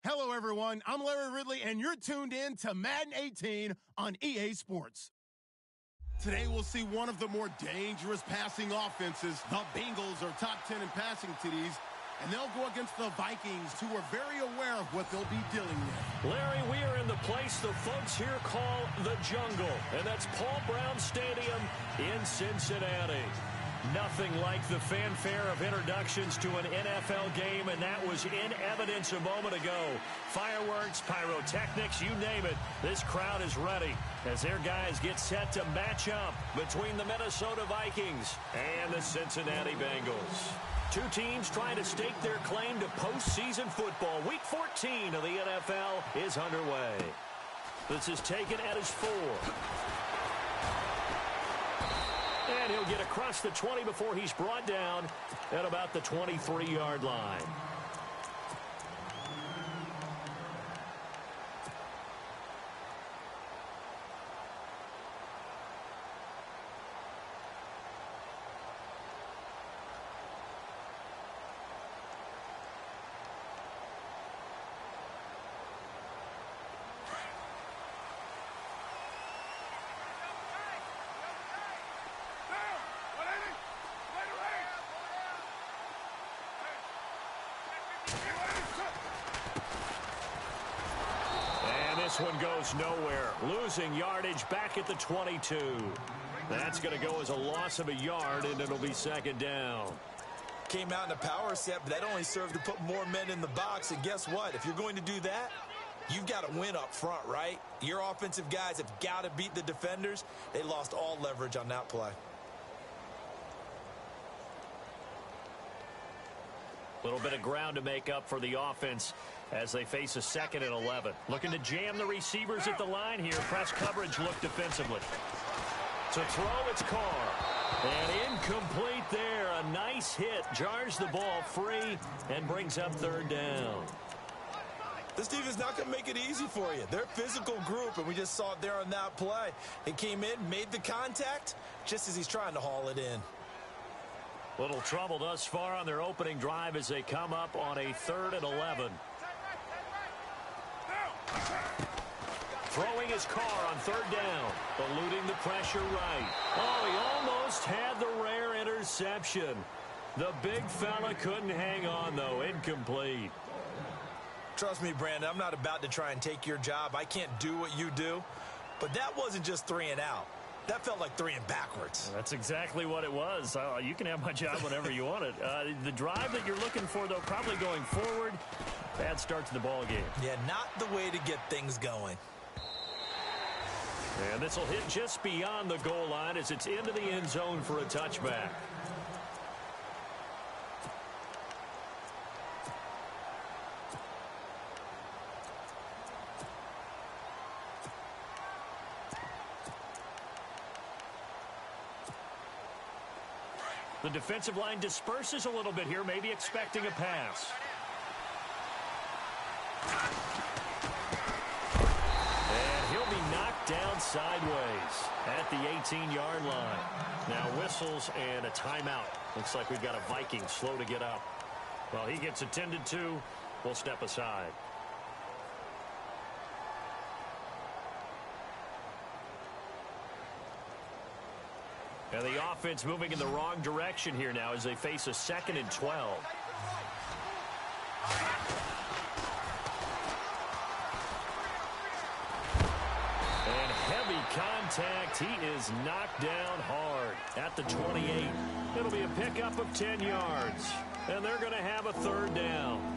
Hello, everyone. I'm Larry Ridley, and you're tuned in to Madden 18 on EA Sports. Today, we'll see one of the more dangerous passing offenses. The Bengals are top 10 in passing TDs, and they'll go against the Vikings, who are very aware of what they'll be dealing with. Larry, we are in the place the folks here call the jungle, and that's Paul Brown Stadium in Cincinnati. Nothing like the fanfare of introductions to an NFL game, and that was in evidence a moment ago. Fireworks, pyrotechnics, you name it. This crowd is ready as their guys get set to match up between the Minnesota Vikings and the Cincinnati Bengals. Two teams trying to stake their claim to postseason football. Week 14 of the NFL is underway. This is taken at his 4. And he'll get across the 20 before he's brought down at about the 23-yard line. This one goes nowhere. Losing yardage back at the 22. That's going to go as a loss of a yard, and it'll be second down. Came out in a power set, but that only served to put more men in the box. And guess what? If you're going to do that, you've got to win up front, right? Your offensive guys have got to beat the defenders. They lost all leverage on that play. A little bit of ground to make up for the offense as they face a 2nd and 11. Looking to jam the receivers at the line here. Press coverage look defensively. To throw, it's Carr. And incomplete there. A nice hit. Jars the ball free and brings up 3rd down. This defense is not going to make it easy for you. They're a physical group, and we just saw it there on that play. They came in, made the contact, just as he's trying to haul it in. Little trouble thus far on their opening drive as they come up on a 3rd and 11. Throwing his Carr on 3rd down. Eluding the pressure right. Oh, he almost had the rare interception. The big fella couldn't hang on, though. Incomplete. Trust me, Brandon, I'm not about to try and take your job. I can't do what you do. But that wasn't just 3 and out. That felt like 3 and backwards. That's exactly what it was. You can have my job whenever you want it. The drive that you're looking for, though, probably going forward. Bad start to the ball game. Yeah, not the way to get things going. And this will hit just beyond the goal line as it's into the end zone for a touchback. The defensive line disperses a little bit here, maybe expecting a pass. And he'll be knocked down sideways at the 18-yard line. Now whistles and a timeout. Looks like we've got a Viking slow to get up. Well, he gets attended to. We'll step aside. And the offense moving in the wrong direction here now as they face a 2nd and 12. And heavy contact. He is knocked down hard at the 28. It'll be a pickup of 10 yards. And they're going to have a 3rd down.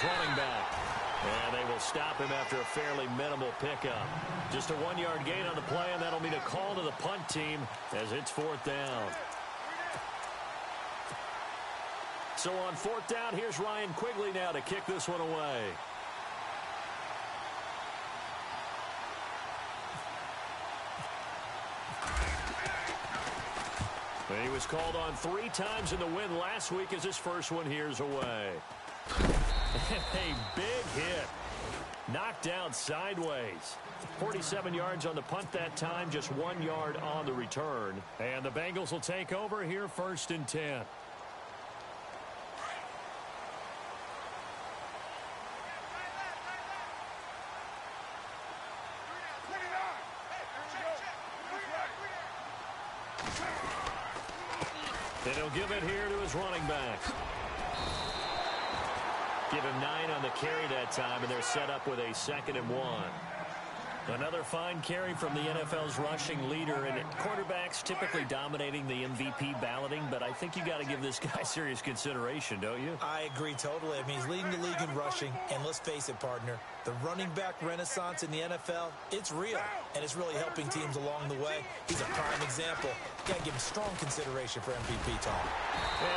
Running back. And they will stop him after a fairly minimal pickup. Just a 1-yard gain on the play, and that'll mean a call to the punt team as it's 4th down. So on 4th down, here's Ryan Quigley now to kick this one away. He was called on 3 times in the win last week as his first one here's away. A big hit. Knocked down sideways. 47 yards on the punt that time, just 1 yard on the return. And the Bengals will take over here, 1st and 10. And he'll give it here to his running back. Give him 9 on the carry that time, and they're set up with a 2nd and 1. Another fine carry from the NFL's rushing leader, and quarterbacks typically dominating the MVP balloting, but I think you got to give this guy serious consideration, don't you? I agree totally. I mean, he's leading the league in rushing, and let's face it, partner, the running back renaissance in the NFL, it's real, and it's really helping teams along the way. He's a prime example. You got to give him strong consideration for MVP talk.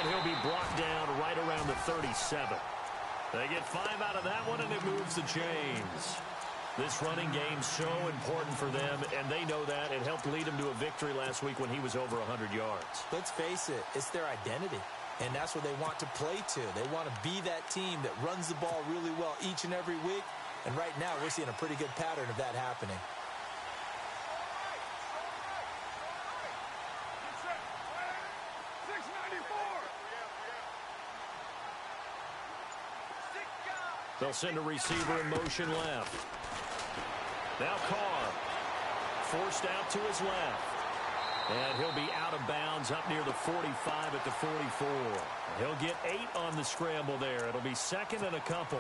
And he'll be brought down right around the 37. They get 5 out of that one, and it moves the chains. This running game's so important for them, and they know that. It helped lead them to a victory last week when he was over 100 yards. Let's face it, it's their identity, and that's what they want to play to. They want to be that team that runs the ball really well each and every week, and right now we're seeing a pretty good pattern of that happening. They'll send a receiver in motion left. Now Carr, forced out to his left. And he'll be out of bounds up near the 45 at the 44. He'll get 8 on the scramble there. It'll be 2nd and a couple.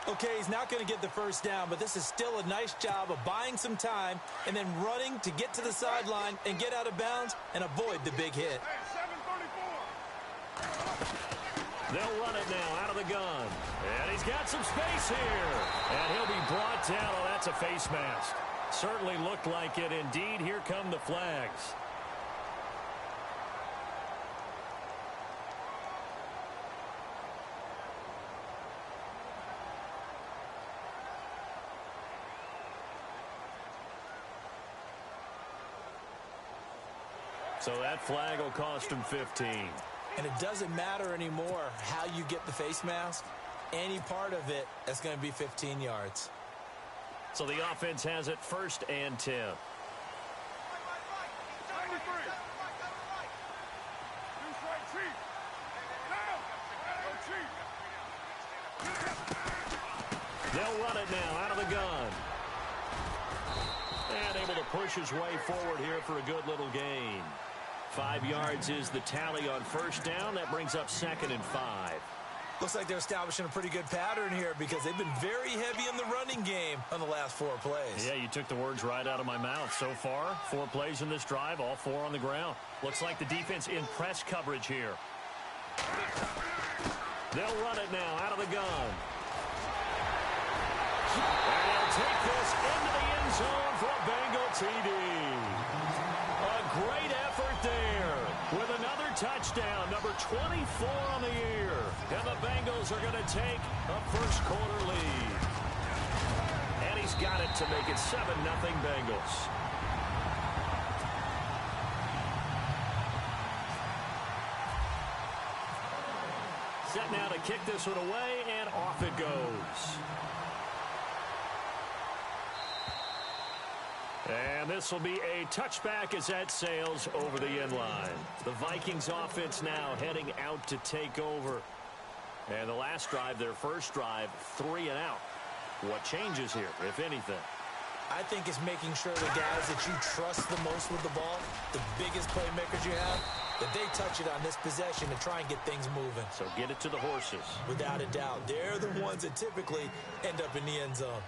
Okay, he's not going to get the first down, but this is still a nice job of buying some time and then running to get to the sideline and get out of bounds and avoid the big hit. They'll run it now out of the gun. And he's got some space here. And he'll be brought down. Oh, that's a face mask. Certainly looked like it. Indeed, here come the flags. So that flag will cost him 15. And it doesn't matter anymore how you get the face mask. Any part of it, that's going to be 15 yards. So the offense has it 1st and 10. They'll run it now out of the gun. And able to push his way forward here for a good little gain. 5 yards is the tally on 1st down. That brings up 2nd and 5. Looks like they're establishing a pretty good pattern here because they've been very heavy in the running game on the last 4 plays. Yeah, you took the words right out of my mouth. So far, 4 plays in this drive, all 4 on the ground. Looks like the defense in press coverage here. They'll run it now out of the gun. And they'll take this into the end zone for a Bengal TD. A great effort there with another touchdown, number 24 on the year. And the Bengals are going to take a first-quarter lead. And he's got it to make it 7-0 Bengals. Set now to kick this one away, and off it goes. And this will be a touchback as that sails over the end line. The Vikings offense now heading out to take over. And the last drive, their first drive, 3 and out. What changes here, if anything? I think it's making sure the guys that you trust the most with the ball, the biggest playmakers you have, that they touch it on this possession to try and get things moving. So get it to the horses. Without a doubt. They're the ones that typically end up in the end zone.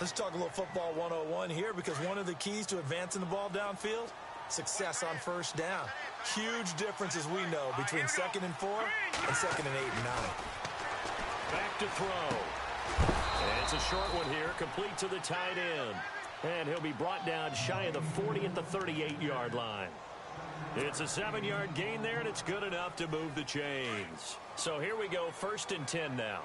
Let's talk a little football 101 here because one of the keys to advancing the ball downfield, success on 1st down. Huge difference, as we know, between 2nd and 4 and 2nd and 8 and 9. Back to throw. And it's a short one here, complete to the tight end. And he'll be brought down shy of the 40 at the 38-yard line. It's a 7-yard gain there, and it's good enough to move the chains. So here we go, 1st and 10 now.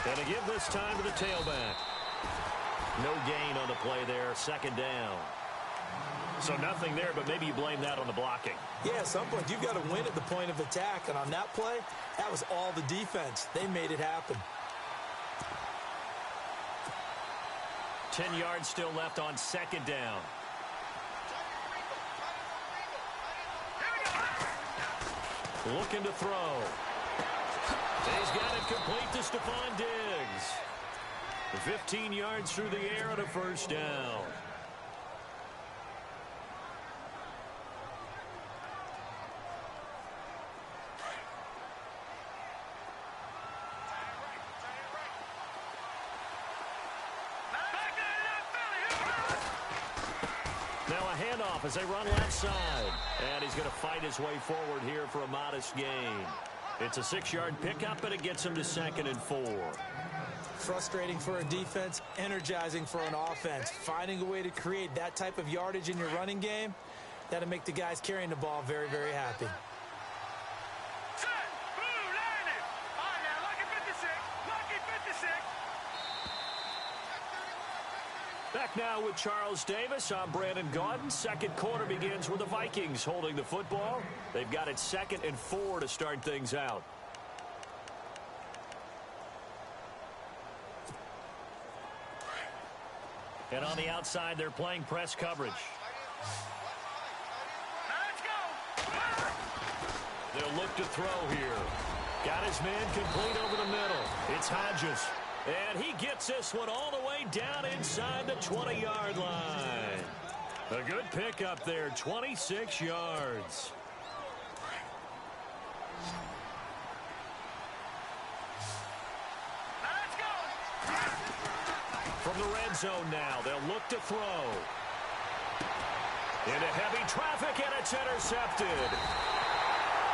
And to give this time to the tailback. No gain on the play there, 2nd down. So nothing there, but maybe you blame that on the blocking. Yeah, at some point, you've got to win at the point of attack. And on that play, that was all the defense. They made it happen. 10 yards still left on second down. Looking to throw. He's got it complete to Stephon Diggs. 15 yards through the air on a first down. Now a handoff as they run left side. And he's going to fight his way forward here for a modest gain. It's a 6-yard pickup, and it gets him to 2nd and 4. Frustrating for a defense, energizing for an offense. Finding a way to create that type of yardage in your running game, that'll make the guys carrying the ball very, very happy. Back now with Charles Davis. I'm Brandon Gaudin. Second quarter begins with the Vikings holding the football. They've got it 2nd and 4 to start things out. And on the outside, they're playing press coverage. They'll look to throw here. Got his man complete over the middle. It's Hodges. And he gets this one all the way down inside the 20-yard line. A good pickup there, 26 yards. From the red zone now, they'll look to throw. Into heavy traffic, and it's intercepted.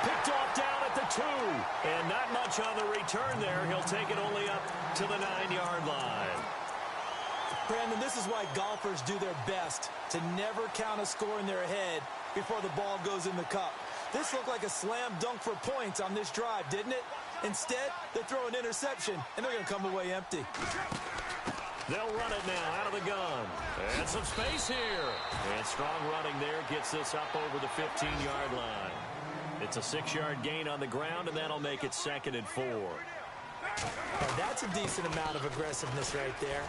Picked off down at the 2. And not much on the return there. He'll take it only up to the 9-yard line. Brandon, this is why golfers do their best to never count a score in their head before the ball goes in the cup. This looked like a slam dunk for points on this drive, didn't it? Instead, they throw an interception, and they're going to come away empty. They'll run it now out of the gun. And some space here. And strong running there gets this up over the 15-yard line. It's a 6-yard gain on the ground, and that'll make it 2nd and 4. Now that's a decent amount of aggressiveness right there.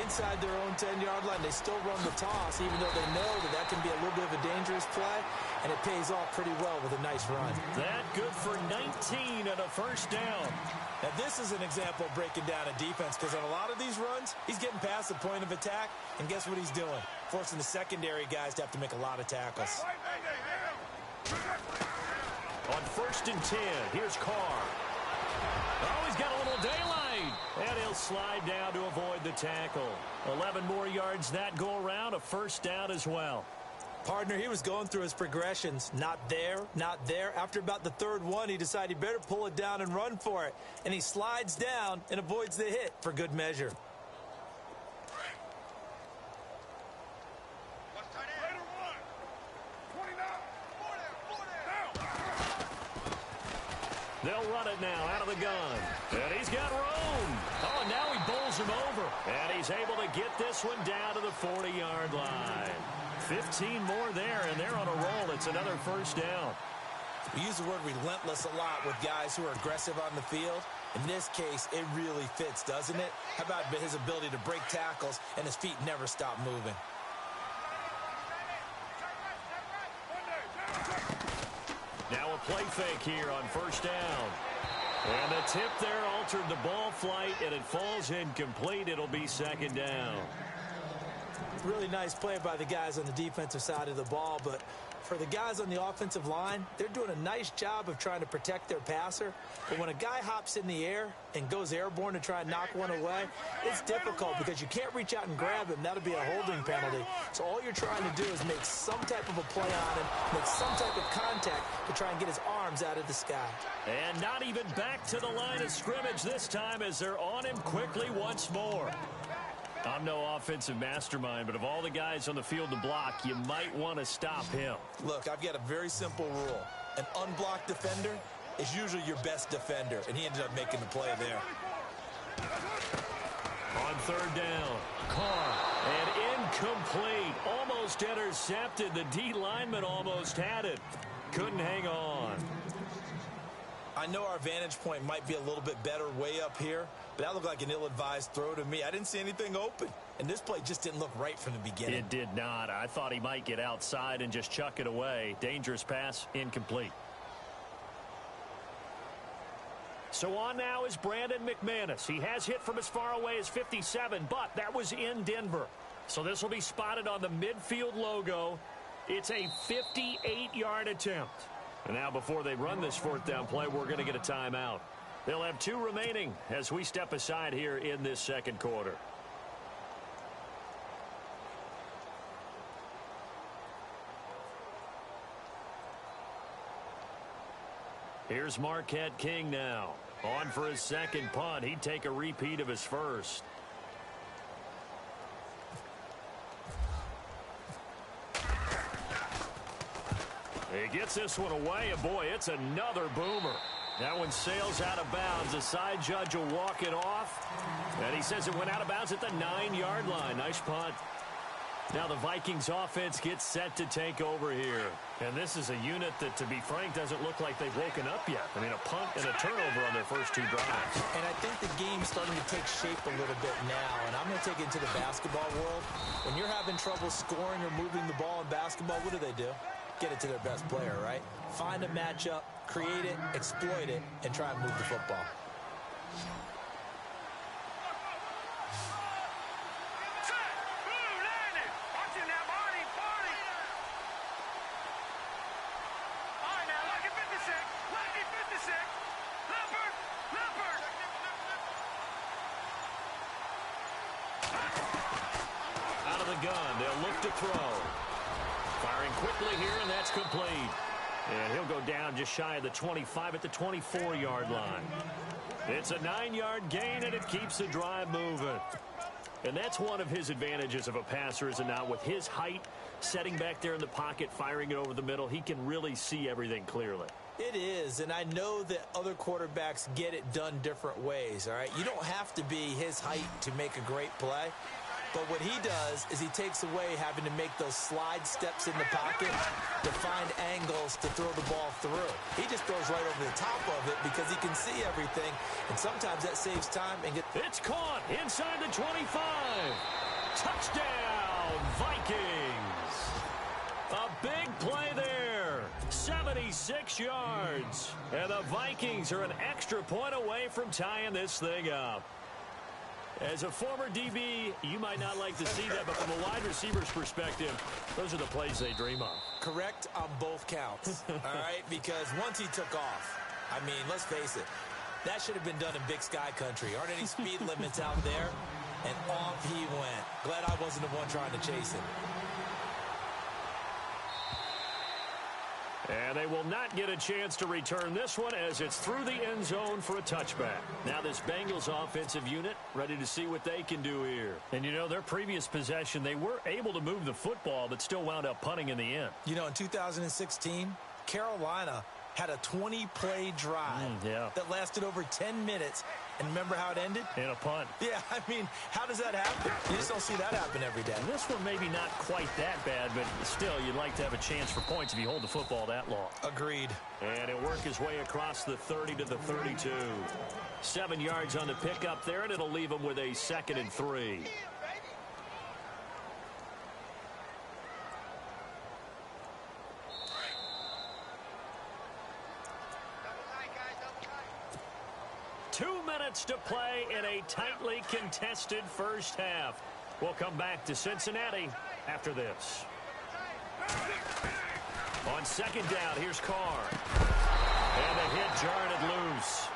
Inside their own 10-yard line, they still run the toss, even though they know that that can be a little bit of a dangerous play, and it pays off pretty well with a nice run. That good for 19 and a first down. Now this is an example of breaking down a defense, because on a lot of these runs, he's getting past the point of attack, and guess what he's doing? Forcing the secondary guys to have to make a lot of tackles. On 1st and 10, here's Carr. Oh, he's got a little daylight. And he'll slide down to avoid the tackle. 11 more yards that go around, a first down as well. Partner, he was going through his progressions. Not there, not there. After about the 3rd one, he decided he better pull it down and run for it. And he slides down and avoids the hit for good measure. They'll run it now out of the gun. And he's got room. Oh, and now he bowls him over. And he's able to get this one down to the 40-yard line. 15 more there, and they're on a roll. It's another first down. We use the word relentless a lot with guys who are aggressive on the field. In this case, it really fits, doesn't it? How about his ability to break tackles and his feet never stop moving? Now a play fake here on first down. And the tip there altered the ball flight, and it falls incomplete. It'll be 2nd down. Really nice play by the guys on the defensive side of the ball, but for the guys on the offensive line, they're doing a nice job of trying to protect their passer. But when a guy hops in the air and goes airborne to try and knock one away, it's difficult because you can't reach out and grab him. That'll be a holding penalty. So all you're trying to do is make some type of a play on him, make some type of contact to try and get his arms out of the sky. And not even back to the line of scrimmage this time as they're on him quickly once more. I'm no offensive mastermind, but of all the guys on the field to block, you might want to stop him. Look, I've got a very simple rule. An unblocked defender is usually your best defender, and he ended up making the play there. On 3rd down, Carr, and Incomplete. Almost intercepted. The D lineman almost had it. Couldn't hang on. I know our vantage point might be a little bit better way up here, but that looked like an ill-advised throw to me. I didn't see anything open, and this play just didn't look right from the beginning. It did not. I thought he might get outside and just chuck it away. Dangerous pass, incomplete. So on now is Brandon McManus. He has hit from as far away as 57, but that was in Denver. So this will be spotted on the midfield logo. It's a 58-yard attempt. And now before they run this fourth down play, we're going to get a timeout. They'll have 2 remaining as we step aside here in this second quarter. Here's Marquette King now. On for his second punt. He'd take a repeat of his first. He gets this one away, and boy, it's another boomer. That one sails out of bounds. The side judge will walk it off. And he says it went out of bounds at the 9-yard line. Nice punt. Now the Vikings offense gets set to take over here. And this is a unit that, to be frank, doesn't look like they've woken up yet. I mean, a punt and a turnover on their first 2 drives. And I think the game's starting to take shape a little bit now. And I'm going to take it into the basketball world. When you're having trouble scoring or moving the ball in basketball, what do? Get it to their best player, right? Find a matchup, create it, exploit it, and try and move the football. Out of the gun, they'll look to throw. Firing quickly here, and that's complete. And he'll go down just shy of the 25 at the 24-yard line. It's a 9-yard gain, and it keeps the drive moving. And that's one of his advantages of a passer, is it not? With his height, setting back there in the pocket, firing it over the middle, he can really see everything clearly. It is, and I know that other quarterbacks get it done different ways, all right? You don't have to be his height to make a great play. But what he does is he takes away having to make those slide steps in the pocket to find angles to throw the ball through. He just throws right over the top of it because he can see everything, and sometimes that saves time. It's caught inside the 25. Touchdown, Vikings. A big play there. 76 yards. And the Vikings are an extra point away from tying this thing up. As a former DB, you might not like to see that, but from a wide receiver's perspective, those are the plays they dream of. Correct on both counts, all right? Because once he took off, I mean, let's face it, that should have been done in Big Sky country. Aren't any speed limits out there? And off he went. Glad I wasn't the one trying to chase him. And they will not get a chance to return this one as it's through the end zone for a touchback. Now this Bengals offensive unit ready to see what they can do here. And you know, their previous possession, they were able to move the football but still wound up punting in the end. You know, in 2016, Carolina had a 20-play drive that lasted over 10 minutes. And remember how it ended? In a punt. Yeah, I mean, how does that happen? You just don't see that happen every day. And this one maybe not quite that bad, but still, you'd like to have a chance for points if you hold the football that long. Agreed. And he'll work his way across the 30 to the 32. 7 yards on the pickup there, and it'll leave him with a 2nd and 3. To play in a tightly contested first half. We'll come back to Cincinnati after this. On 2nd down, here's Carr. And the hit jarred it loose.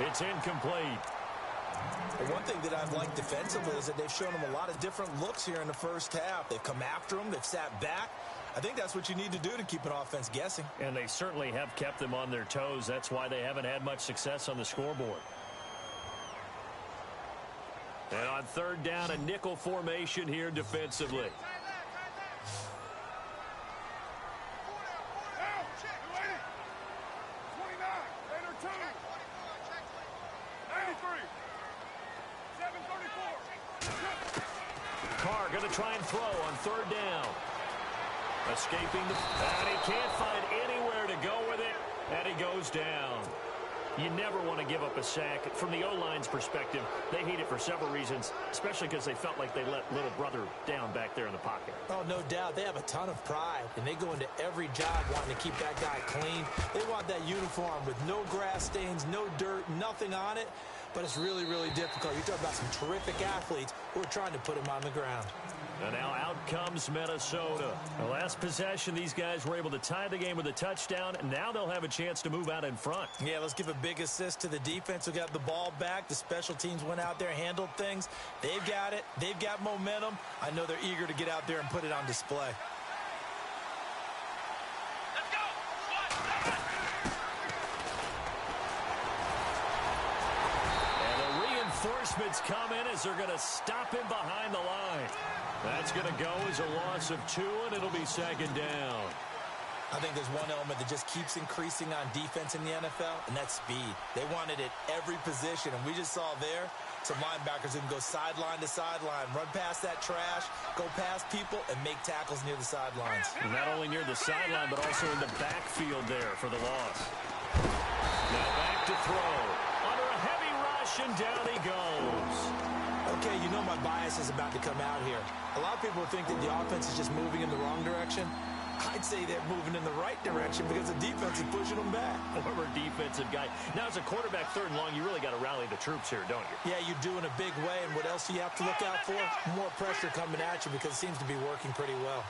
It's incomplete. Well, one thing that I've liked defensively is that they've shown him a lot of different looks here in the first half. They've come after him. They've sat back. I think that's what you need to do to keep an offense guessing. And they certainly have kept them on their toes. That's why they haven't had much success on the scoreboard. And on 3rd down, a nickel formation here defensively. Carr going to to try and throw on third down. Escaping and he can't find anywhere to go with it, and he goes down. You never want to give up a sack. From the O-line's perspective, they hate it for several reasons, especially because they felt like they let little brother down back there in the pocket. Oh, no doubt. They have a ton of pride, and they go into every job wanting to keep that guy clean. They want that uniform with no grass stains, no dirt, nothing on it, but it's really, really difficult. You're talking about some terrific athletes who are trying to put him on the ground. And now out comes Minnesota. The last possession, these guys were able to tie the game with a touchdown, and now they'll have a chance to move out in front. Yeah, let's give a big assist to the defense who got the ball back. The special teams went out there, handled things. They've got it. They've got momentum. I know they're eager to get out there and put it on display. Let's go! And the reinforcements come in as they're going to stop him behind the line. That's going to go as a loss of 2, and it'll be second down. I think there's one element that just keeps increasing on defense in the NFL, and that's speed. They want it at every position, and we just saw there some linebackers who can go sideline to sideline, run past that trash, go past people, and make tackles near the sidelines. And not only near the sideline, but also in the backfield there for the loss. Now back to throw. Under a heavy rush, and down he goes. Okay, you know my bias is about to come out here. A lot of people think that the offense is just moving in the wrong direction. I'd say they're moving in the right direction because the defense is pushing them back. Former defensive guy. Now, as a quarterback, third and long, you really got to rally the troops here, don't you? Yeah, you do in a big way. And what else do you have to look out for? More pressure coming at you because it seems to be working pretty well.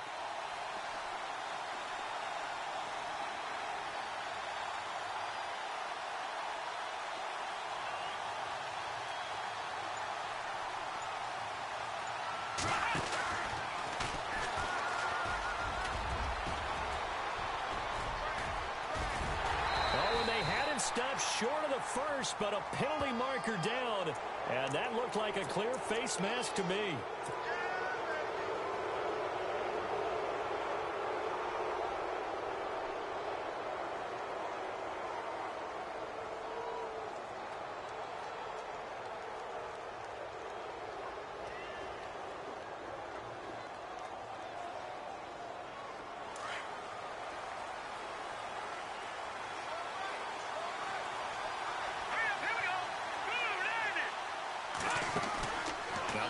Stopped short of the first, but a penalty marker down, and that looked like a clear face mask to me.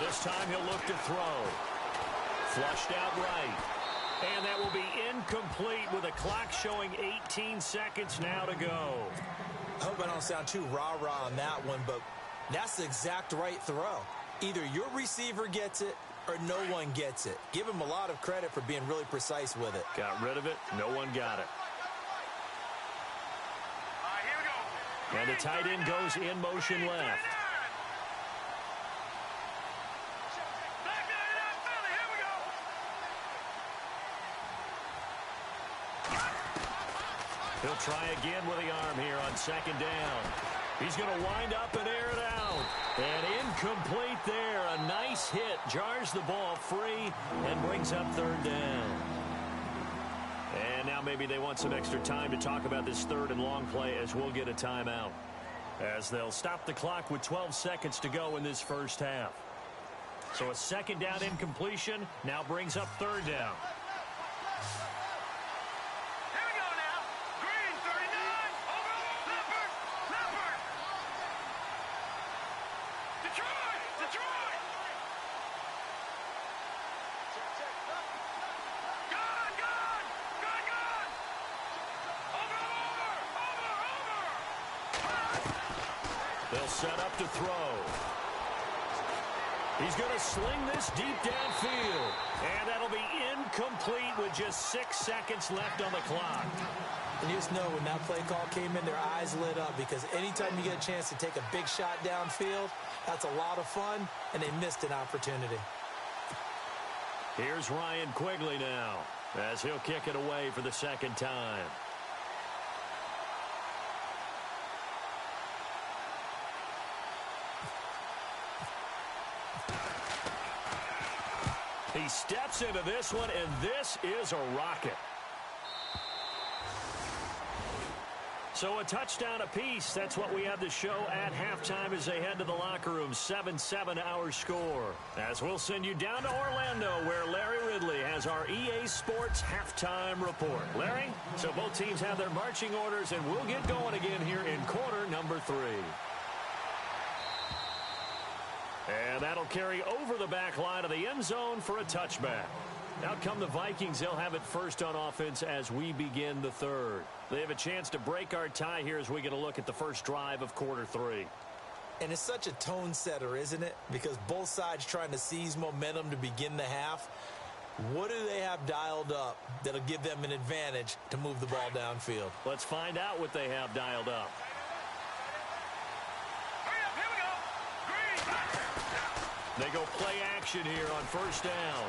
This time he'll look to throw. Flushed out right. And that will be incomplete with a clock showing 18 seconds now to go. I hope I don't sound too rah-rah on that one, but that's the exact right throw. Either your receiver gets it or no one gets it. Give him a lot of credit for being really precise with it. Got rid of it. No one got it. Here we go. And the tight end goes in motion left. He'll try again with the arm here on second down. He's going to wind up and air it out. And incomplete there. A nice hit. Jars the ball free and brings up third down. And now maybe they want some extra time to talk about this third and long play as we'll get a timeout. As they'll stop the clock with 12 seconds to go in this first half. So a second down incompletion now brings up third down. They'll set up to throw. He's going to sling this deep downfield. And that'll be incomplete with just 6 seconds left on the clock. And you just know when that play call came in, their eyes lit up because anytime you get a chance to take a big shot downfield, that's a lot of fun, and they missed an opportunity. Here's Ryan Quigley now as he'll kick it away for the second time. He steps into this one, and this is a rocket. So a touchdown apiece. That's what we have to show at halftime as they head to the locker room. 7-7 our score. As we'll send you down to Orlando where Larry Ridley has our EA Sports halftime report. Larry, so both teams have their marching orders and we'll get going again here in quarter number 3. And that'll carry over the back line of the end zone for a touchback. Out come the Vikings. They'll have it first on offense as we begin the third. They have a chance to break our tie here as we get a look at the first drive of quarter 3. And it's such a tone setter, isn't it? Because both sides trying to seize momentum to begin the half. What do they have dialed up that'll give them an advantage to move the ball downfield? Let's find out what they have dialed up. They go play action here on first down.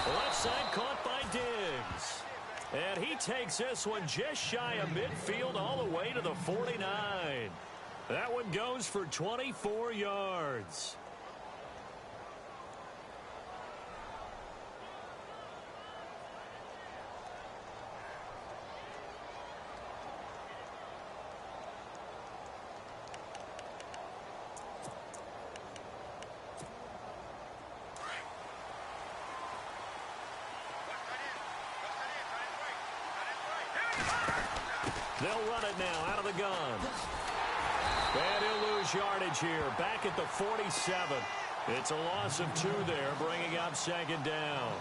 Left side caught by Diggs. And he takes this one just shy of midfield all the way to the 49. That one goes for 24 yards. They'll run it now out of the gun. And he'll lose yardage here. Back at the 47. It's a loss of 2 there, bringing up second down.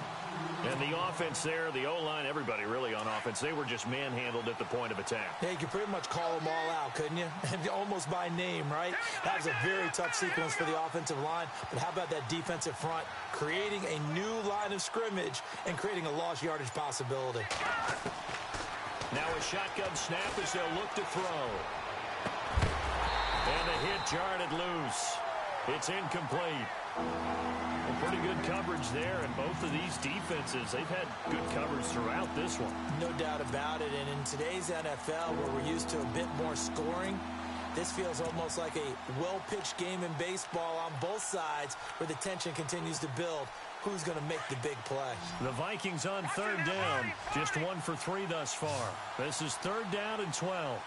And the offense there, the O-line, everybody really on offense, they were just manhandled at the point of attack. Yeah, you could pretty much call them all out, couldn't you? Almost by name, right? That was a very tough sequence for the offensive line. But how about that defensive front creating a new line of scrimmage and creating a lost yardage possibility? Now a shotgun snap as they'll look to throw. And the hit jarred it loose. It's incomplete. Well, pretty good coverage there, and both of these defenses, they've had good coverage throughout this one. No doubt about it, and in today's NFL, where we're used to a bit more scoring, this feels almost like a well-pitched game in baseball on both sides where the tension continues to build. Who's going to make the big play? The Vikings on third down. Just 1 for 3 thus far. This is third down and 12.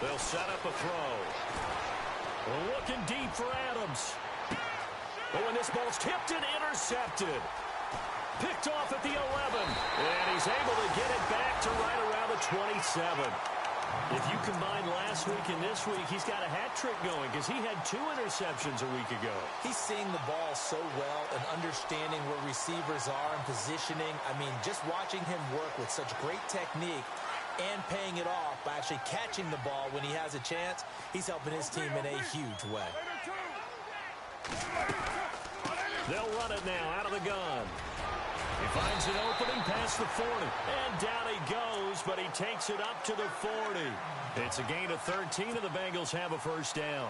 They'll set up a throw. Looking deep for Adams. Oh, and this ball's tipped and intercepted. Picked off at the 11. And he's able to get it back to right around the 27. If you combine last week and this week, he's got a hat trick going because he had 2 interceptions a week ago. He's seeing the ball so well and understanding where receivers are and positioning. I mean, just watching him work with such great technique and paying it off by actually catching the ball when he has a chance, he's helping his team in a huge way. They'll run it now out of the gun. He finds an opening past the 40. And down he goes, but he takes it up to the 40. It's a gain of 13, and the Bengals have a first down.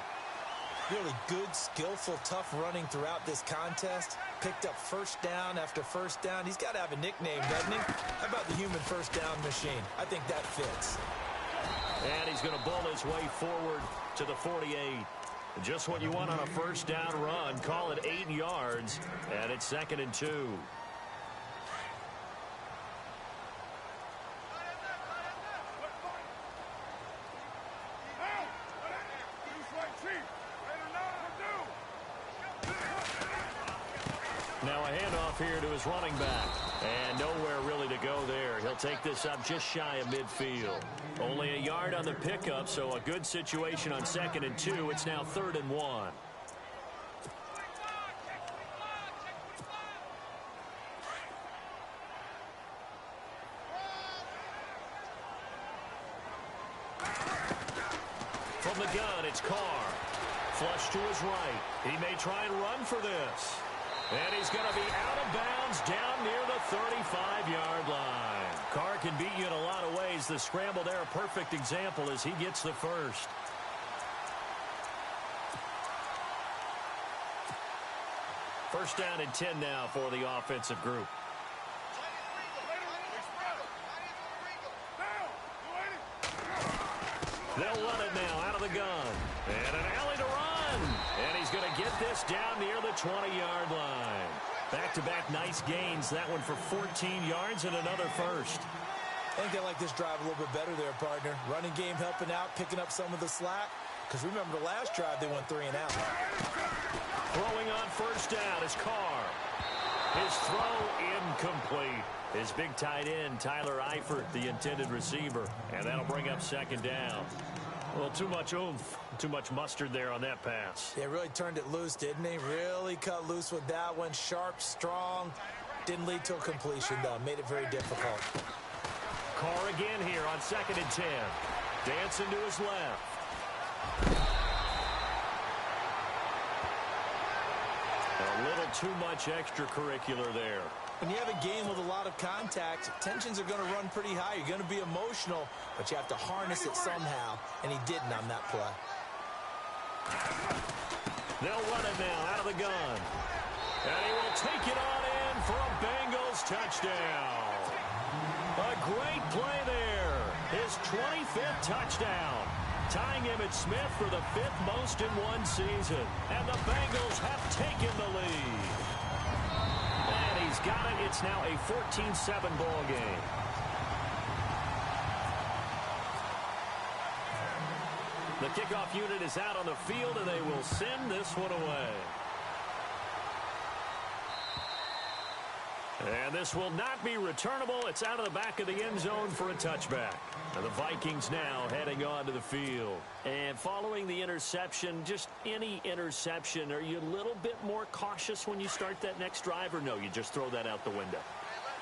Really good, skillful, tough running throughout this contest. Picked up first down after first down. He's got to have a nickname, doesn't he? How about the human first down machine? I think that fits. And he's going to bull his way forward to the 48. Just what you want on a first down run. Call it 8 yards, and it's 2nd and 2. Now a handoff here to his running back. And nowhere really to go there. He'll take this up just shy of midfield. Only a yard on the pickup, so a good situation on 2nd and 2. It's now 3rd and 1. From the gun, it's Carr. Flush to his right. He may try and run for this. And he's going to be out of bounds down near the 35-yard line. Carr can beat you in a lot of ways. ways. The scramble there, a perfect example as he gets the first. First down and 10 now for the offensive group. They'll run it now out of the gun. And an alley to run. And he's going to get this down near the 20-yard line. Back-to-back nice gains. That one for 14 yards and another first. I think they like this drive a little bit better there, partner. Running game helping out, picking up some of the slack. Because remember the last drive, they went 3 and out. Throwing on first down is Carr. His throw incomplete. His big tight end, Tyler Eifert, the intended receiver. And that'll bring up second down. Well, too much oomph, too much mustard there on that pass. Yeah, really turned it loose, didn't he? Really cut loose with that one. Sharp, strong. Didn't lead to a completion, though. Made it very difficult. Carr again here on 2nd and 10. Dancing to his left. A little too much extracurricular there. When you have a game with a lot of contact, tensions are going to run pretty high. You're going to be emotional, but you have to harness it somehow, and he didn't on that play. They'll run it now out of the gun. And he will take it on in for a Bengals touchdown. A great play there. His 25th touchdown. Tying Emmitt Smith for the 5th most in one season. And the Bengals have taken the lead. And he's got it. It's now a 14-7 ball game. The kickoff unit is out on the field, and they will send this one away. And this will not be returnable. It's out of the back of the end zone for a touchback. And the Vikings now heading on to the field. And following the interception, just any interception, are you a little bit more cautious when you start that next drive, or no, you just throw that out the window?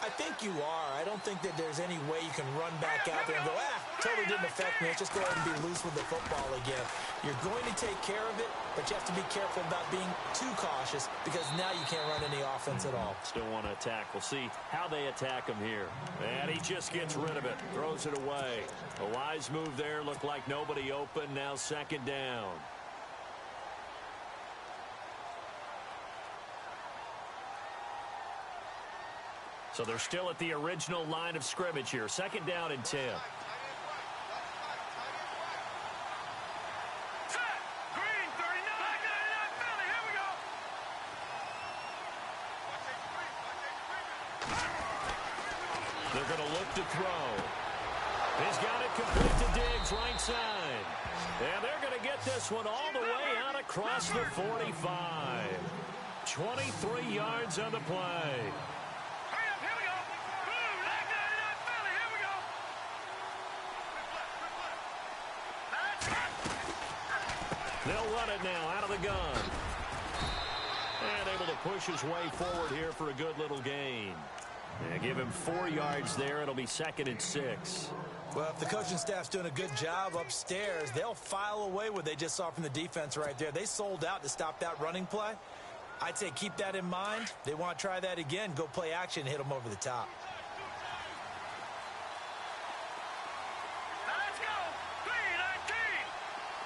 I think you are. I don't think that there's any way you can run back out there and go, totally didn't affect me. Let's just go ahead and be loose with the football again. You're going to take care of it, but you have to be careful about being too cautious because now you can't run any offense at all. Still want to attack. We'll see how they attack him here. And he just gets rid of it, throws it away. A wise move there. Looked like nobody open. Now 2nd down. So they're still at the original line of scrimmage here. 2nd down and 10. Set. Green, 39. Philly, here we go. They're going to look to throw. He's got it complete to Diggs, right side. And they're going to get this one all the way out across the 45. 23 yards on the play. They'll run it now out of the gun. And able to push his way forward here for a good little gain. And give him 4 yards there. It'll be 2nd and 6. Well, if the coaching staff's doing a good job upstairs, they'll file away what they just saw from the defense right there. They sold out to stop that running play. I'd say keep that in mind. They want to try that again. Go play action and hit them over the top.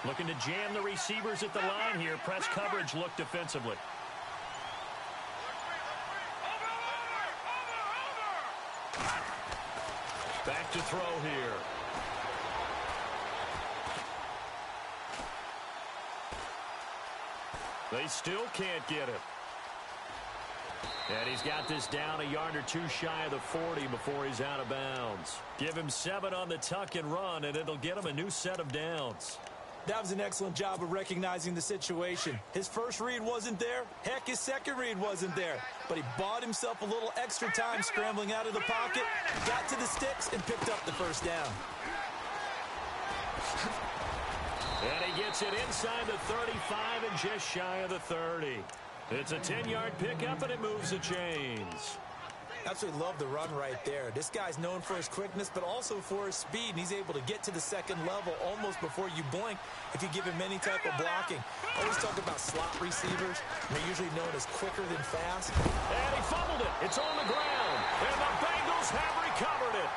Looking to jam the receivers at the line here. Press coverage look defensively. Back to throw here. They still can't get it. And he's got this down a yard or two shy of the 40 before he's out of bounds. Give him 7 on the tuck and run, and it'll get him a new set of downs. That was an excellent job of recognizing the situation. His first read wasn't there. Heck, his second read wasn't there. But he bought himself a little extra time scrambling out of the pocket, got to the sticks, and picked up the first down. And he gets it inside the 35 and just shy of the 30. It's a 10-yard pickup, and it moves the chains. Absolutely love the run right there. This guy's known for his quickness, but also for his speed, and he's able to get to the second level almost before you blink if you give him any type of blocking. I always talk about slot receivers. They're usually known as quicker than fast. And he fumbled it. It's on the ground, and the Bengals have recovered it.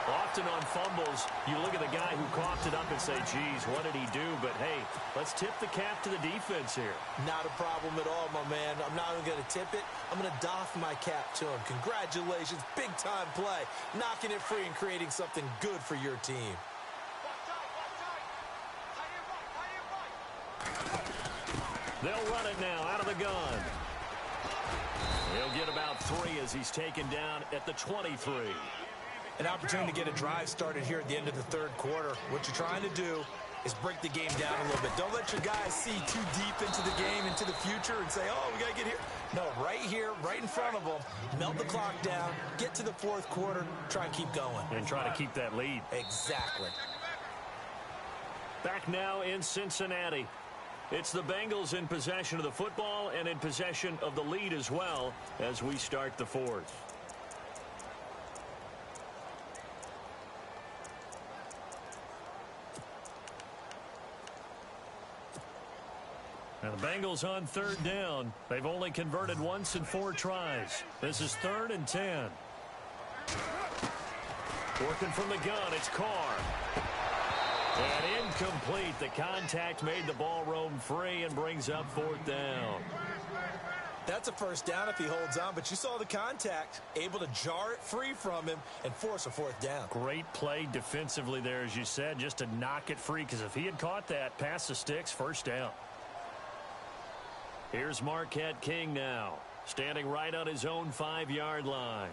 Often on fumbles, you look at the guy who coughed it up and say, geez, what did he do? But, hey, let's tip the cap to the defense here. Not a problem at all, my man. I'm not even going to tip it. I'm going to doff my cap to him. Congratulations. Big-time play. Knocking it free and creating something good for your team. They'll run it now out of the gun. He'll get about 3 as he's taken down at the 23. An opportunity to get a drive started here at the end of the third quarter. What you're trying to do is break the game down a little bit. Don't let your guys see too deep into the game, into the future, and say, oh, we got to get here. No, right here, right in front of them, melt the clock down, get to the fourth quarter, try and keep going. And try to keep that lead. Exactly. Back now in Cincinnati. It's the Bengals in possession of the football and in possession of the lead as well as we start the fourth. Now the Bengals on third down. They've only converted once in 4 tries. This is 3rd and 10. Working from the gun, it's Carr. And incomplete. The contact made the ball roam free and brings up 4th down. That's a first down if he holds on, but you saw the contact, able to jar it free from him and force a 4th down. Great play defensively there, as you said, just to knock it free, because if he had caught that, past the sticks, first down. Here's Marquette King now, standing right on his own 5-yard line.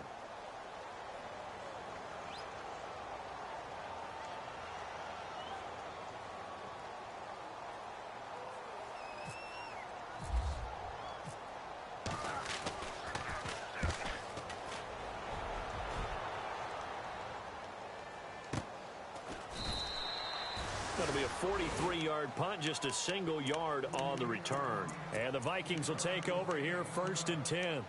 Going to be a 43-yard punt, just a single yard on the return. And the Vikings will take over here, 1st and 10.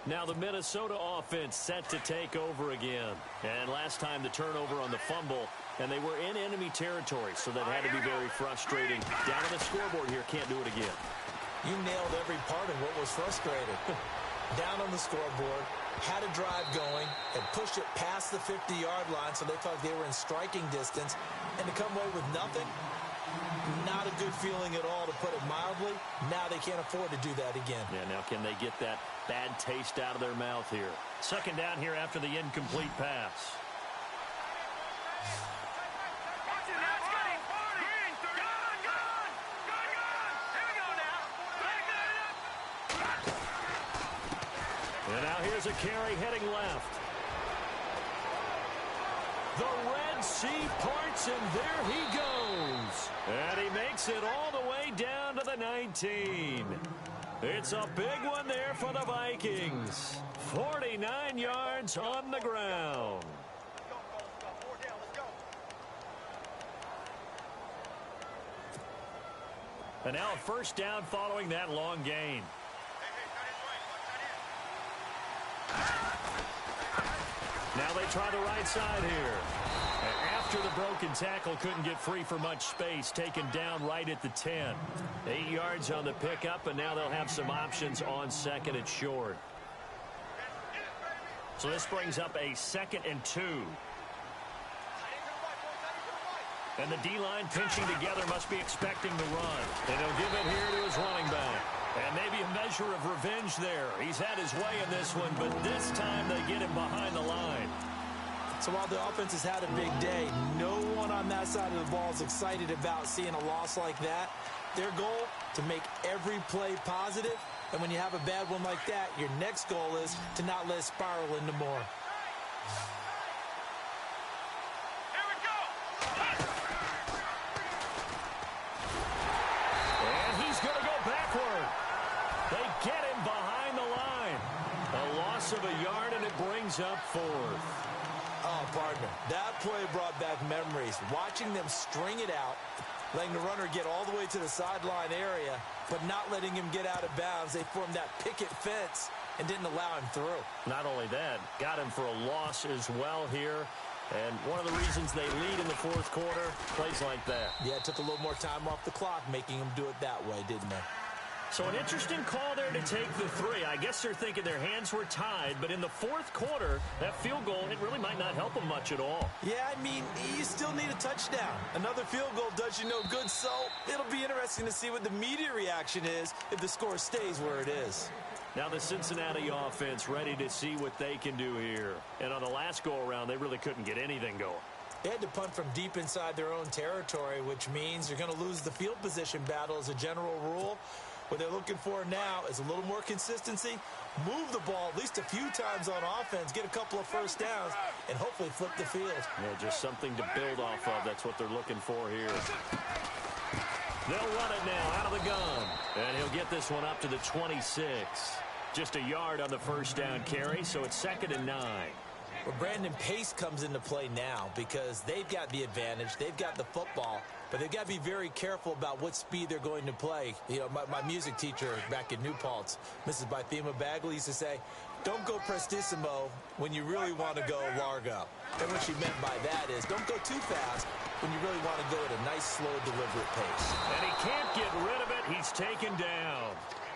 Now the Minnesota offense set to take over again. And last time the turnover on the fumble, and they were in enemy territory, so that had to be very frustrating. Down on the scoreboard here, can't do it again. You nailed every part of what was frustrating. Down on the scoreboard, had a drive going, and pushed it past the 50-yard line, so they thought they were in striking distance, and to come away with nothing, not a good feeling at all, to put it mildly. Now they can't afford to do that again. Yeah, now can they get that bad taste out of their mouth here? 2nd down here after the incomplete pass. And now here's a carry heading left. The Red Sea parts, and there he goes. And he makes it all the way down to the 19. It's a big one there for the Vikings. 49 yards on the ground. And now a first down following that long gain. Now they try the right side here. And after the broken tackle, couldn't get free for much space, taken down right at the 10. 8 yards on the pickup, and now they'll have some options on 2nd and short. So this brings up a 2nd and 2. And the D-line pinching together, must be expecting the run. And he'll give it here to his running back. And maybe a measure of revenge there. He's had his way in this one, but this time they get him behind the line. So while the offense has had a big day, no one on that side of the ball is excited about seeing a loss like that. Their goal, to make every play positive. And when you have a bad one like that, your next goal is to not let it spiral into more. And he's going to go backward. They get him behind the line. A loss of a yard, and it brings up 4th. Oh, partner, that play brought back memories. Watching them string it out, letting the runner get all the way to the sideline area, but not letting him get out of bounds. They formed that picket fence and didn't allow him through. Not only that, got him for a loss as well here. And one of the reasons they lead in the 4th quarter, plays like that. Yeah, it took a little more time off the clock, making him do it that way, didn't they? So an interesting call there to take the three. I guess they're thinking their hands were tied, but in the fourth quarter, that field goal, it really might not help them much at all. Yeah, I mean, you still need a touchdown. Another field goal does you no good, so it'll be interesting to see what the media reaction is if the score stays where it is. Now the Cincinnati offense ready to see what they can do here. And on the last go-around, they really couldn't get anything going. They had to punt from deep inside their own territory, which means you're going to lose the field position battle as a general rule. What they're looking for now is a little more consistency, move the ball at least a few times on offense, get a couple of first downs, and hopefully flip the field. Yeah, just something to build off of. That's what they're looking for here. They'll run it now out of the gun. And he'll get this one up to the 26. Just a yard on the first down carry, so it's 2nd and 9. Well, Brandon, pace comes into play now because they've got the advantage. They've got the football, but they've got to be very careful about what speed they're going to play. You know, my music teacher back in New Paltz, Mrs. Bythema Bagley, used to say, don't go prestissimo when you really want to go largo. And what she meant by that is don't go too fast when you really want to go at a nice, slow, deliberate pace. And he can't get rid of it. He's taken down.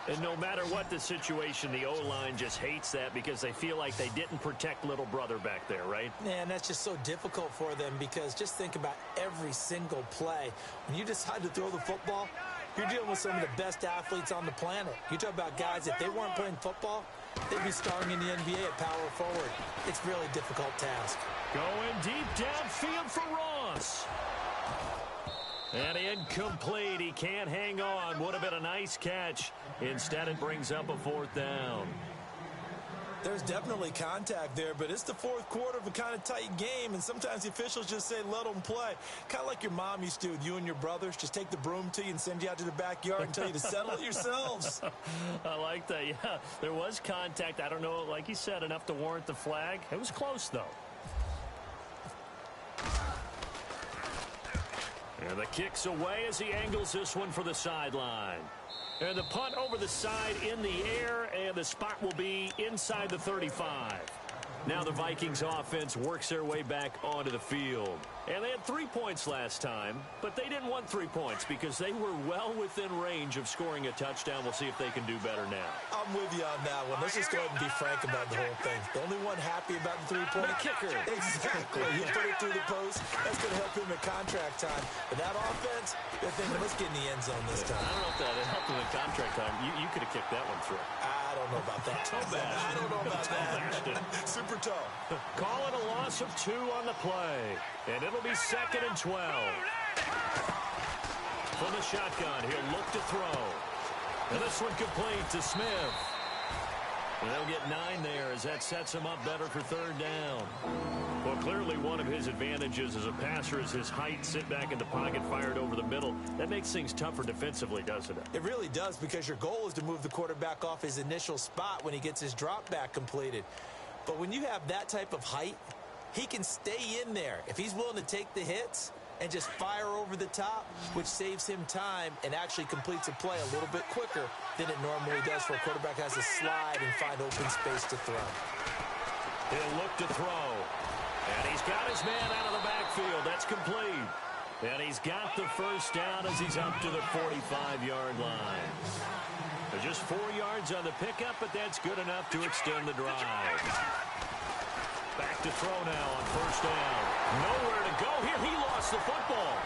And no matter what the situation, the O-line just hates that because they feel like they didn't protect little brother back there, right? Man, that's just so difficult for them because just think about every single play. When you decide to throw the football, you're dealing with some of the best athletes on the planet. You talk about guys, if they weren't playing football, they'd be starring in the NBA at power forward. It's really a difficult task. Going deep downfield for Ross. And incomplete. He can't hang on. Would have been a nice catch. Instead, it brings up a 4th down. There's definitely contact there, but it's the fourth quarter of a kind of tight game, and sometimes the officials just say, let them play. Kind of like your mom used to with you and your brothers. Just take the broom to you and send you out to the backyard and tell you to settle it yourselves. I like that. Yeah, there was contact. I don't know, like you said, enough to warrant the flag. It was close, though. And the kick's away as he angles this one for the sideline. And the punt over the side in the air, and the spot will be inside the 35. Now the Vikings offense works their way back onto the field. And they had 3 points last time, but they didn't want 3 points because they were well within range of scoring a touchdown. We'll see if they can do better now. I'm with you on that one. Let's just go ahead and be frank about the whole thing. The only one happy about the 3-point the kicker. Exactly. He put it through the post. That's going to help him at contract time. But that offense, they're thinking, let's get in the end zone this time. I don't know if that helped him at contract time. You could have kicked that one through. I don't know about that. I don't know about that. Super toe. Call it a loss of 2 on the play. And it'll be 2nd and 12. From the shotgun, he'll look to throw. And this one complete to Smith. And they'll get 9 there as that sets him up better for 3rd down. Well, clearly one of his advantages as a passer is his height. Sit back in the pocket, fired over the middle. That makes things tougher defensively, doesn't it? It really does, because your goal is to move the quarterback off his initial spot when he gets his drop back completed. But when you have that type of height, he can stay in there. If he's willing to take the hits and just fire over the top, which saves him time and actually completes a play a little bit quicker than it normally does for a quarterback has to slide and find open space to throw. He'll look to throw. And he's got his man out of the backfield. That's complete. And he's got the first down as he's up to the 45-yard line. Just 4 yards on the pickup, but that's good enough to extend the drive. Back to throw now on first down. Nowhere to go here. He lost the football.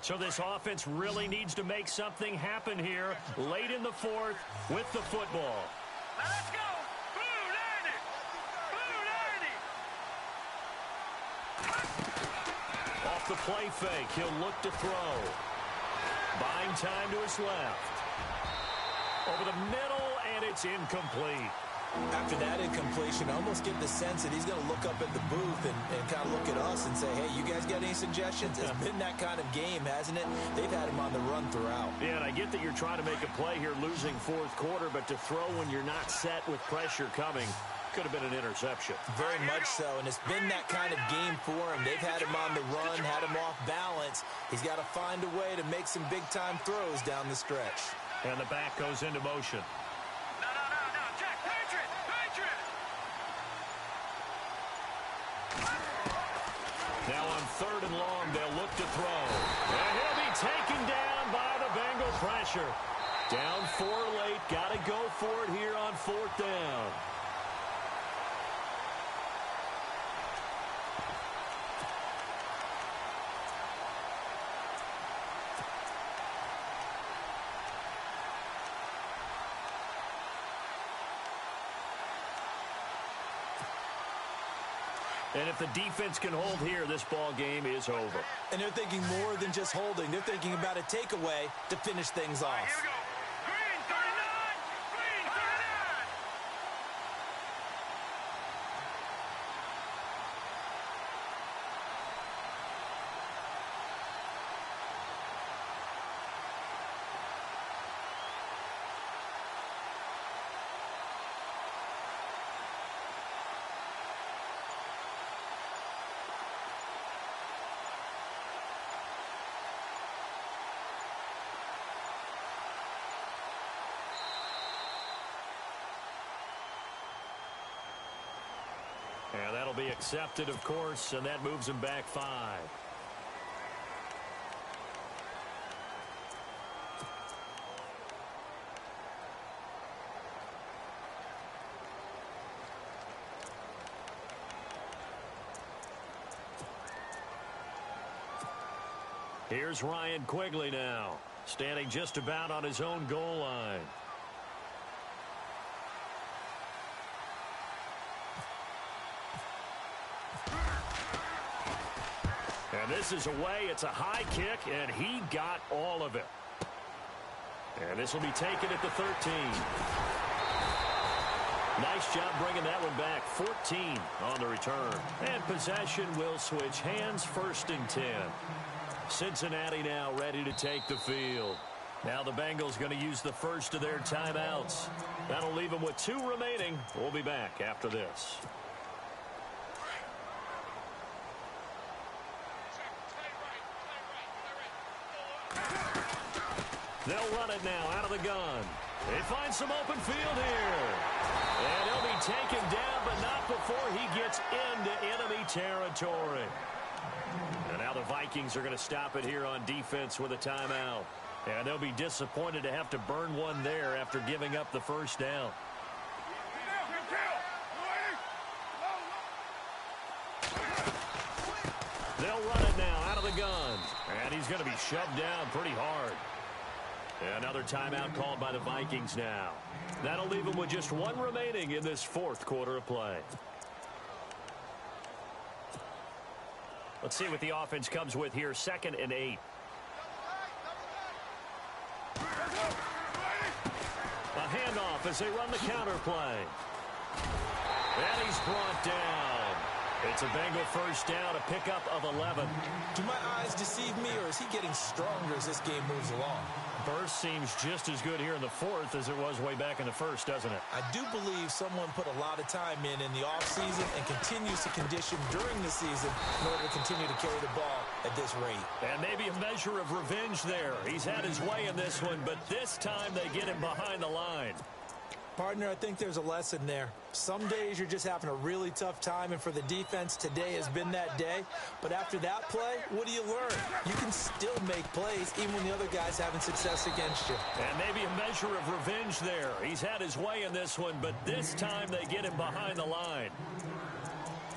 So this offense really needs to make something happen here late in the fourth with the football. Now let's go. Blue 90. Blue 90. Off the play fake, he'll look to throw. Buying time to his left. Over the middle, and it's incomplete. After that incompletion, I almost get the sense that he's going to look up at the booth and kind of look at us and say, hey, you guys got any suggestions? It's been that kind of game, hasn't it? They've had him on the run throughout. Yeah, and I get that you're trying to make a play here, losing fourth quarter, but to throw when you're not set with pressure coming could have been an interception. Very much so, and it's been that kind of game for him. They've had him on the run, had him off balance. He's got to find a way to make some big-time throws down the stretch. And the back goes into motion. No, Jack, Patriot! Now on 3rd and long, they'll look to throw. And he'll be taken down by the Bengal pressure. Down 4 late, got to go for it here on 4th down. And if the defense can hold here, this ball game is over. And they're thinking more than just holding. They're thinking about a takeaway to finish things off. Here we go. Green 39! Green 39! And that'll be accepted, of course, and that moves him back 5. Here's Ryan Quigley now, standing just about on his own goal line. And this is away. It's a high kick, and he got all of it. And this will be taken at the 13. Nice job bringing that one back. 14 on the return. And possession will switch hands, 1st and 10. Cincinnati now ready to take the field. Now the Bengals going to use the first of their timeouts. That'll leave them with 2 remaining. We'll be back after this. They'll run it now out of the gun. They find some open field here. And he'll be taken down, but not before he gets into enemy territory. And now the Vikings are going to stop it here on defense with a timeout. And they'll be disappointed to have to burn one there after giving up the first down. They'll run it now out of the gun. And he's going to be shoved down pretty hard. Another timeout called by the Vikings now. That'll leave them with just 1 remaining in this 4th quarter of play. Let's see what the offense comes with here. 2nd and 8. A handoff as they run the counter play. And he's brought down. It's a Bengal first down, a pickup of 11. Do my eyes deceive me, or is he getting stronger as this game moves along? Burst seems just as good here in the 4th as it was way back in the 1st, doesn't it? I do believe someone put a lot of time in the offseason and continues to condition during the season in order to continue to carry the ball at this rate. And maybe a measure of revenge there. He's had his way in this one, but this time they get him behind the line. Partner, I think there's a lesson there. Some days you're just having a really tough time, and for the defense, today has been that day. But after that play, what do you learn? You can still make plays even when the other guy's having success against you. And maybe a measure of revenge there. He's had his way in this one, but this time they get him behind the line.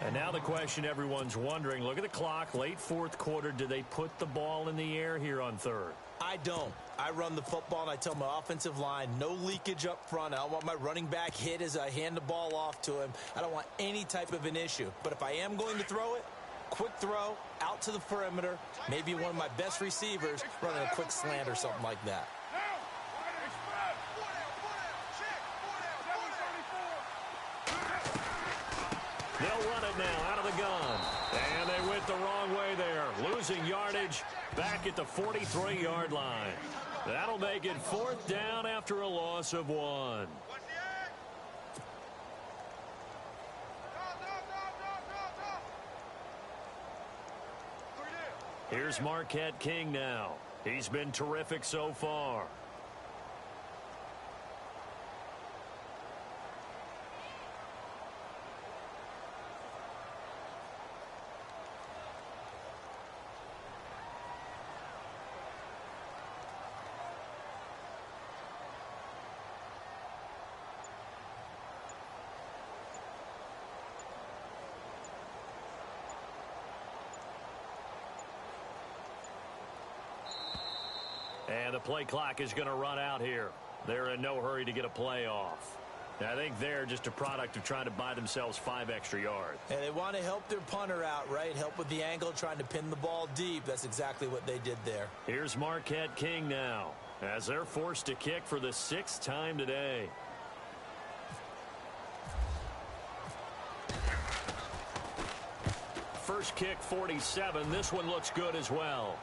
And now the question everyone's wondering, look at the clock, late 4th quarter, do they put the ball in the air here on 3rd? I don't. I run the football, and I tell my offensive line, no leakage up front. I don't want my running back hit as I hand the ball off to him. I don't want any type of an issue. But if I am going to throw it, quick throw, out to the perimeter, maybe one of my best receivers running a quick slant or something like that. They'll run it now out of the gun. And they went the wrong way there, losing yardage back at the 43-yard line. That'll make it 4th down after a loss of 1. Here's Marquette King now. He's been terrific so far. And the play clock is going to run out here. They're in no hurry to get a play off. I think they're just a product of trying to buy themselves 5 extra yards. And they want to help their punter out, right? Help with the angle, trying to pin the ball deep. That's exactly what they did there. Here's Marquette King now, as they're forced to kick for the 6th time today. First kick, 47. This one looks good as well.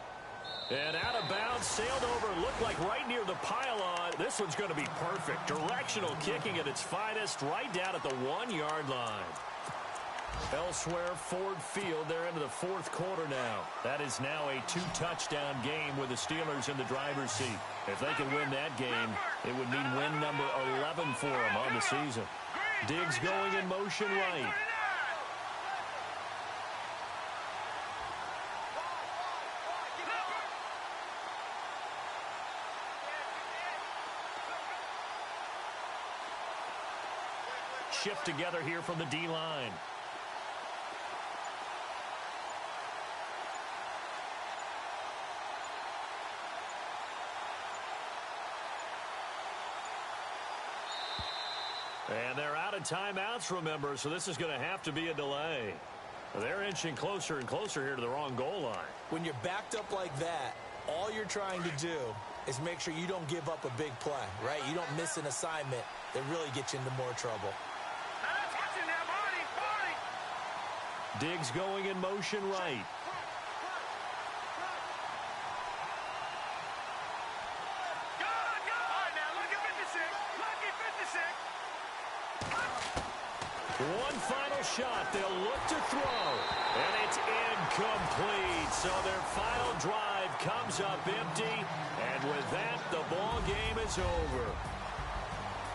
And out of bounds, sailed over, looked like right near the pylon. This one's going to be perfect. Directional kicking at its finest, right down at the 1-yard line. Elsewhere, Ford Field, they're into the 4th quarter now. That is now a 2-touchdown game with the Steelers in the driver's seat. If they can win that game, it would mean win number 11 for them on the season. Diggs going in motion right. Shift together here from the D-line. And they're out of timeouts, remember, so this is going to have to be a delay. They're inching closer and closer here to the wrong goal line. When you're backed up like that, all you're trying to do is make sure you don't give up a big play, right? You don't miss an assignment that really gets you into more trouble. Diggs going in motion right. One final shot. They'll look to throw. And it's incomplete. So their final drive comes up empty. And with that, the ball game is over.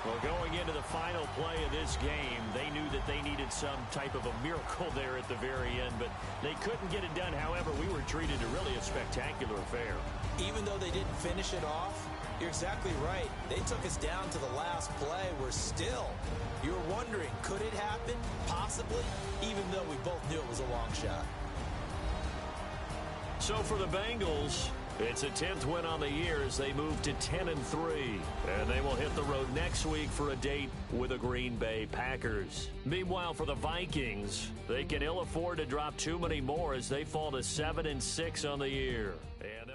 Well, going into the final play of this game, they knew that they needed some type of a miracle there at the very end, but they couldn't get it done. However, we were treated to really a spectacular affair. Even though they didn't finish it off, you're exactly right. They took us down to the last play. We're still, you're wondering, could it happen? Possibly, even though we both knew it was a long shot. So for the Bengals, it's a 10th win on the year as they move to 10-3. And they will hit the road next week for a date with the Green Bay Packers. Meanwhile, for the Vikings, they can ill afford to drop too many more as they fall to 7-6 on the year. And